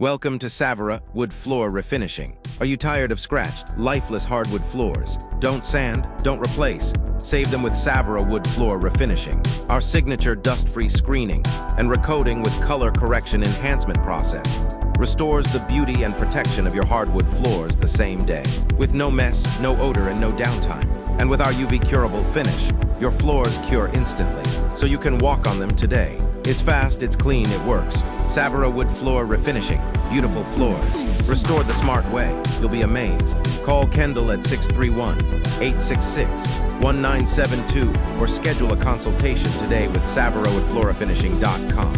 Welcome to Savara Wood Floor Refinishing. Are you tired of scratched, lifeless hardwood floors? Don't sand, don't replace. Save them with Savara Wood Floor Refinishing, our signature dust-free screening and recoating with color correction enhancement process. Restores the beauty and protection of your hardwood floors the same day. With no mess, no odor, and no downtime. And with our UV-curable finish, your floors cure instantly, so you can walk on them today. It's fast, it's clean, it works. Savara Wood Floor Refinishing. Beautiful floors. Restored the smart way. You'll be amazed. Call Kendall at 631-866-1972 or schedule a consultation today with SavaraWoodFloorFinishing.com.